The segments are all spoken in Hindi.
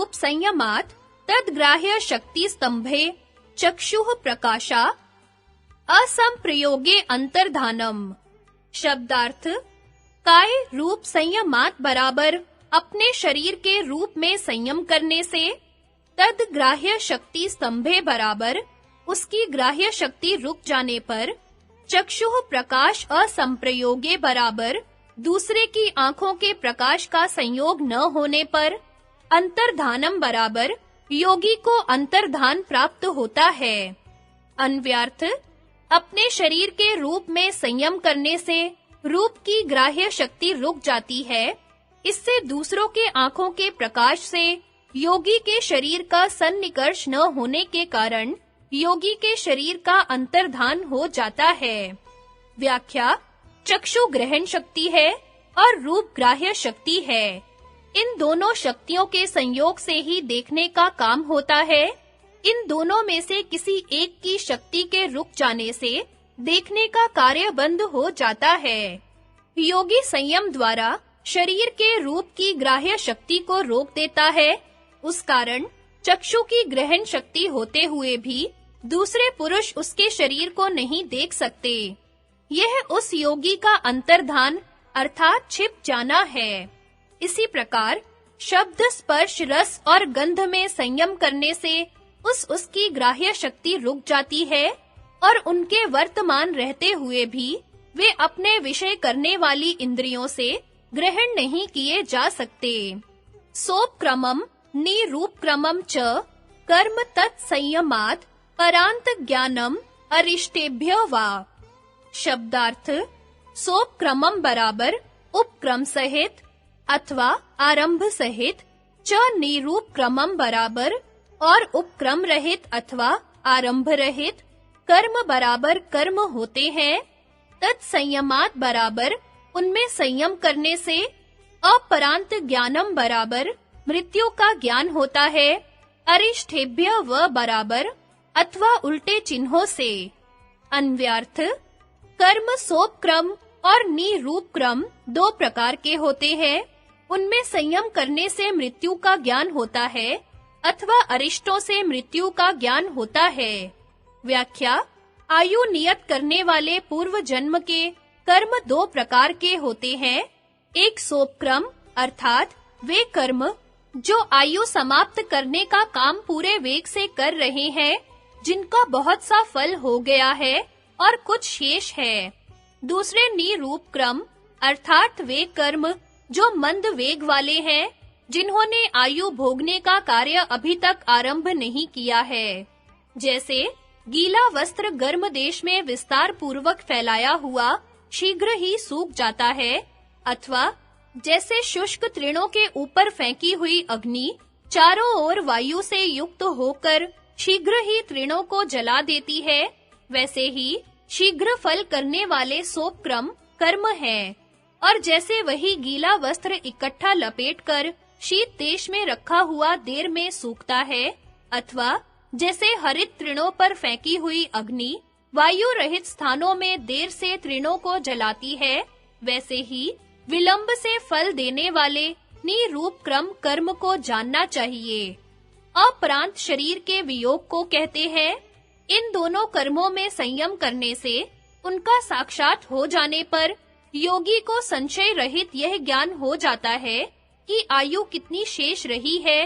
रूप संयमात् तद्ग्राह्य शक्ति स्तंभे चक्षुः प्रकाशा असंप्रयोगे अंतर्धानम। शब्दार्थ काय रूप संयमात् बराबर अपने शरीर के रूप में संयम करने से, तद्ग्राह्य शक्ति स्तंभे बराबर उसकी ग्राह्य शक्ति रुक जाने पर, चक्षुः प्रकाश असंप्रयोगे बराबर दूसरे की आंखों के प्रकाश का संयोग न होने पर, अंतर्धानम बराबर योगी को अंतर्धान प्राप्त होता है। अन्व्यार्थ अपने शरीर के रूप में संयम करने से रूप की ग्राह्य शक्ति रुक जाती है। इससे दूसरों के आंखों के प्रकाश से योगी के शरीर का सन्निकर्ष न होने के कारण योगी के शरीर का अंतर्धान हो जाता है। व्याख्या चक्षु ग्रहण शक्ति है और रूप ग्राह्य शक्ति है। इन दोनों शक्तियों के संयोग से ही देखने का काम होता है। इन दोनों में से किसी एक की शक्ति के रुक जाने से देखने का कार्य बंद हो जाता है। योगी संयम द्वारा शरीर के रूप की ग्राह्य शक्ति को रोक देता है। उस कारण चक्षु की ग्रहण शक्ति होते हुए भी दूसरे पुरुष उसके शरीर को नहीं देख सकते। यह उस योगी का अंतर्धान अर्थात छिप जाना है। इसी प्रकार शब्द, स्पर्श, रस और गंध में संयम करने से उसकी ग्राह्य शक्ति रुक जाती है और उनके वर्तमान रहते हुए भी वे अपने विषय करने वाली इंद्रियों से ग्रहण नहीं किए जा सकते। सोपक्रमम निरूपक्रमम च कर्म तत्संयमात् परांत ज्ञानम अरिष्टेभ्यो वा। शब्दार्थ सोपक्रमम बराबर उपक्रम सहित अथवा आरंभ सहित, च निरूपक्रमम बराबर और उपक्रम रहित अथवा आरंभ रहित, कर्म बराबर कर्म होते हैं। तत्संयमात् बराबर उनमें संयम करने से, अपरांत ज्ञानम बराबर मृत्यु का ज्ञान होता है। अरिष्ठेभ्य व बराबर अथवा उल्टे चिन्हों से। अन्व्यार्थ कर्म सोपक्रम और निरूपक्रम दो प्रकार के होते हैं। उनमें संयम करने से मृत्यु का ज्ञान होता है अथवा अरिष्टों से मृत्यु का ज्ञान होता है। व्याख्या आयु नियत करने वाले पूर्व जन्म के कर्म दो प्रकार के होते हैं। एक सोपक्रम अर्थात वे कर्म जो आयु समाप्त करने का काम पूरे वेग से कर रहे हैं, जिनका बहुत सा फल हो गया है और कुछ शेष है। दूसरे निरूप क्रम अर्थात वे कर्म जो मंद वेग वाले हैं, जिन्होंने आयु भोगने का कार्य अभी तक आरंभ नहीं किया है। जैसे गीला वस्त्र गर्म देश में विस्तार पूर्वक फैलाया हुआ शीघ्र ही सूख जाता है, अथवा जैसे शुष्क तृणों के ऊपर फेंकी हुई अग्नि चारों ओर वायु से युक्त होकर शीघ्र ही तृणों को जला देती है, वैसे ही शीघ्र फल करने वाले सोपक्रम कर्म है। और जैसे वही गीला वस्त्र इकट्ठा लपेटकर शीत देश में रखा हुआ देर में सूखता है, अथवा जैसे हरित तृणों पर फेंकी हुई अग्नि वायु रहित स्थानों में देर से तृणों को जलाती है, वैसे ही विलंब से फल देने वाले निरूप क्रम कर्म को जानना चाहिए। अपरांत शरीर के वियोग को कहते हैं। इन दोनों कर्मों में संयम करने से उनका साक्षात हो जाने पर योगी को संशय रहित यह ज्ञान हो जाता है कि आयु कितनी शेष रही है,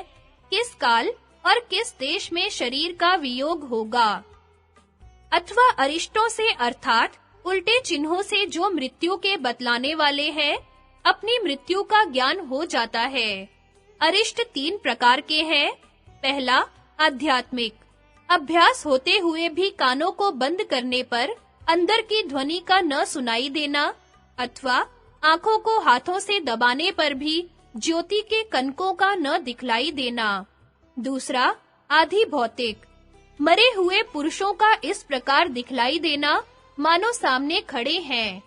किस काल और किस देश में शरीर का वियोग होगा। अथवा अरिष्टों से अर्थात उल्टे चिन्हों से जो मृत्यु के बतलाने वाले हैं, अपनी मृत्यु का ज्ञान हो जाता है। अरिष्ट तीन प्रकार के हैं। पहला आध्यात्मिक, अभ्यास होते हुए भी कानों को बंद करने पर अंदर की ध्वनि का न सुनाई देना, अथवा आंखों को हाथों से दबाने पर भी ज्योति के कनकों का न दिखलाई देना। दूसरा आधि भौतिक, मरे हुए पुरुषों का इस प्रकार दिखलाई देना मानो सामने खड़े हैं।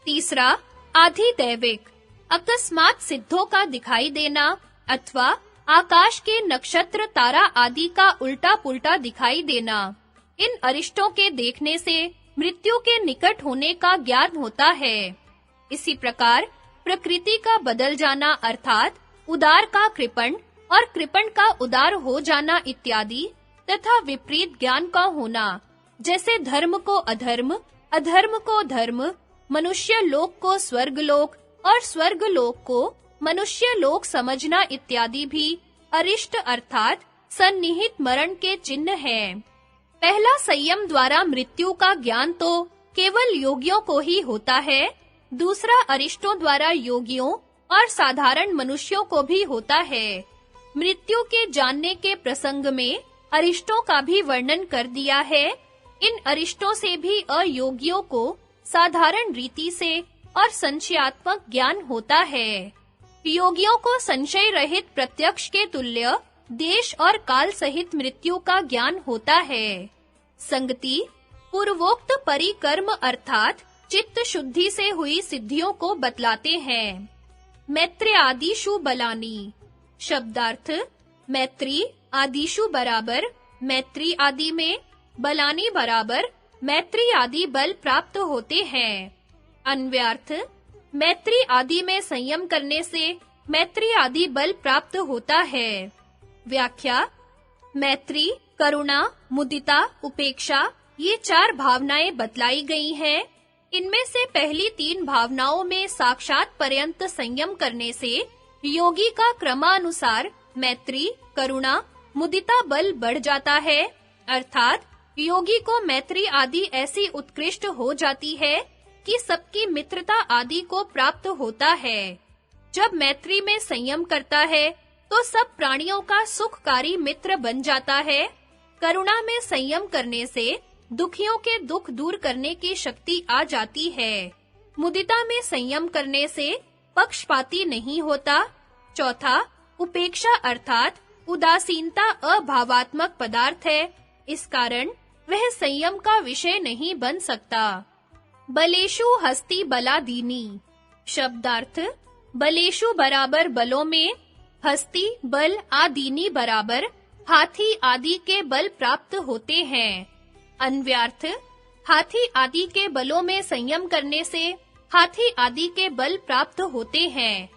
तीसरा आधि दैविक, अकस्मात सिद्धों का दिखाई देना अथवा आकाश के नक्षत्र तारा आदि का उल्टा-पुल्टा दिखाई देना। इन अरिष्टों के देखने से मृत्यु के निकट होने का ज्ञान होता है। इसी प्रकार प्रकृति का बदल जाना अर्थात उदार का कृपण, और कृपण का उदार हो जाना इत्यादि तथा विपरीत ज्ञान का होना, जैसे धर्म को अधर्म, अधर्म को धर्म, मनुष्य लोक को स्वर्ग लोक और स्वर्ग लोक को मनुष्य लोक समझना इत्यादि भी अरिष्ट अर्थात सन्निहित मरण के चिन्ह हैं। पहला संयम द्वारा मृत्यु का ज्ञान तो केवल योगियों को ही होता है, दूसरा अरिष्टों द्वारा योगियों और साधारण मनुष्यों को भी होता है। मृत्यु के जानने के प्रसंग में अरिष्टों का भी वर्णन कर दिया है। इन अरिष्टों से भी अयोगियों को साधारण रीति से और संशयात्मक ज्ञान होता है। योगियों को संशय रहित प्रत्यक्ष के तुल्य देश और काल सहित मृत्यु का ज्ञान होता है। संगति पूर्वोक्त परिकर्म अर्थात चित्त शुद्धि से हुई सिद्धियों को बतलाते हैं। मैत्री आदिषु बलानी, शब्दार्थ मैत्री आदिषु बराबर मैत्री आदि में, बलानी बराबर मैत्री आदि बल प्राप्त होते हैं। अन्वयार्थ मैत्री आदि में संयम करने से मैत्री आदि बल प्राप्त होता है। व्याख्या मैत्री, करुणा, मुदिता, उपेक्षा ये चार भावनाएं बतलाई गई हैं। इनमें से पहली तीन भावनाओं में साक्षात पर्यंत संयम करने से योगी का क्रमानुसार मैत्री, करुणा, मुदिता बल बढ़ जाता है, अर्थात योगी को मैत्री आदि ऐसी उत्कृष्ट हो जाती है कि सबकी मित्रता आदि को प्राप्त होता है। जब मैत्री में संयम करता है तो सब प्राणियों का सुखकारी मित्र बन जाता है। करुणा में संयम करने से दुखियों के दुख दूर करने की शक्ति आ जाती है। मुदिता में संयम करने से पक्षपाती नहीं होता। चौथा, उपेक्षा अर्थात उदासीनता अभावात्मक पदार्थ है, इस कारण वह संयम का विषय नहीं बन सकता। बलेषु हस्ति बलादीनी, शब्दार्थ बलेषु बराबर बलों में, हस्ति बल आदीनी बराबर हाथी आदि के बल प्राप्त होते हैं। अन्वयार्थ हाथी आदि के बलों में संयम करने से हाथी आदि के बल प्राप्त होते हैं।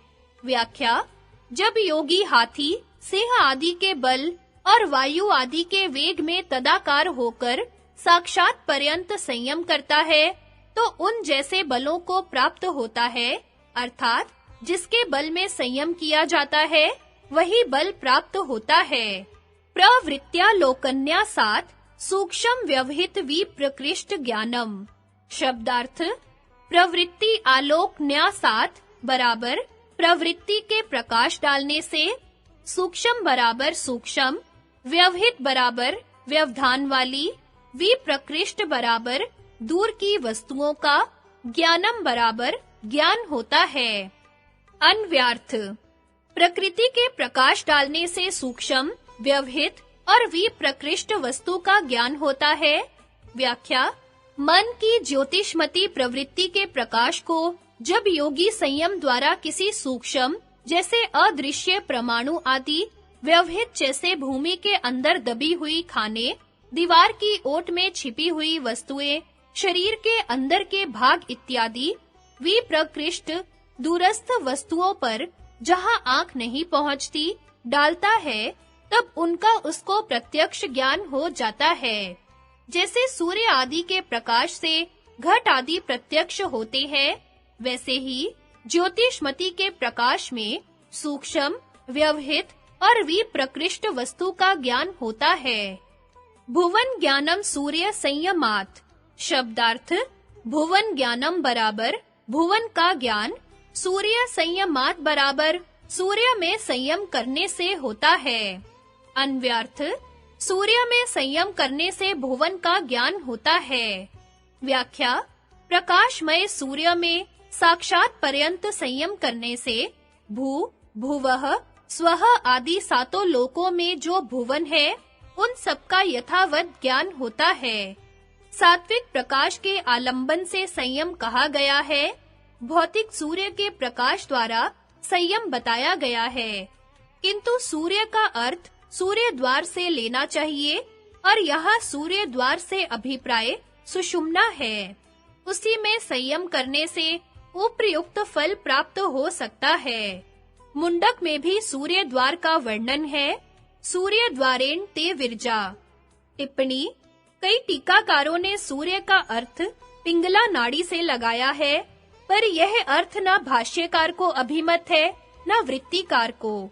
व्याख्या जब योगी हाथी, सिंह आदि के बल और वायु आदि के वेग में तदाकार होकर साक्षात पर्यंत संयम करता है तो उन जैसे बलों को प्राप्त होता है, अर्थात जिसके बल में संयम किया जाता है वही बल प्राप्त होता है। प्रवृत्त्यालोकन्यासात् सूक्ष्म व्यवहित विप्रकृष्ट ज्ञानम, शब्दार्थ प्रवृत्ति आलोक न्यासात् बराबर प्रवृत्ति के प्रकाश डालने से, सूक्ष्म बराबर सूक्ष्म, व्यवहित बराबर व्यवधान वाली, विप्रकृष्ट बराबर दूर की वस्तुओं का, ज्ञानम बराबर ज्ञान होता है। अन्व्यार्थ प्रकृति के प्रकाश डालने से सूक्ष्म, व्यवहित और विप्रकृष्ट वस्तु का ज्ञान होता है। व्याख्या मन की ज्योतिषमती प्रवृत्ति के प्रकाश को जब योगी संयम द्वारा किसी सूक्ष्म जैसे अदृश्य परमाणु आदि, व्यवहित जैसे भूमि के अंदर दबी हुई खाने, दीवार की ओट में छिपी हुई वस्तुएं, शरीर के अंदर के भाग इत्यादि विप्रकृष्ट दूरस्थ वस्तुओं पर जहां आंख नहीं पहुंचती डालता है, तब उनका उसको प्रत्यक्ष ज्ञान हो जाता है। जैसे सूर्य आदि के प्रकाश से घट आदि प्रत्यक्ष होते हैं, वैसे ही ज्योतिषमती के प्रकाश में सूक्ष्म, व्यवहित और विप्रकृष्ट वस्तु का ज्ञान होता है। भुवन ज्ञानम सूर्य संयमात्, शब्दार्थ भुवन ज्ञानम बराबर भुवन का ज्ञान, सूर्य संयमात् बराबर सूर्य में संयम करने से होता है। अन्व्यार्थ सूर्य में संयम करने से भुवन का ज्ञान होता है। व्याख्या प्रकाशमय सूर्य में साक्षात पर्यंत संयम करने से भू, भुवः, स्वः आदि सातों लोकों में जो भुवन है, उन सबका यथावत ज्ञान होता है। सात्विक प्रकाश के आलंबन से संयम कहा गया है। भौतिक सूर्य के प्रकाश द्वारा संयम बताया गया है, किंतु सूर्य का अर्थ सूर्य द्वार से लेना चाहिए और यहाँ सूर्य द्वार से अभिप्राय सुषुम्ना है। उसी में संयम करने से उपयुक्त फल प्राप्त हो सकता है। मुंडक में भी सूर्य द्वार का वर्णन है। सूर्य द्वारेण ते विरजा। टिप्पणी: कई टीकाकारों ने सूर्य का अर्थ पिंगला नाड़ी से लगाया है, पर यह अर्थ न भाष्यकार को अभिमत है, न वृत्तिकार को।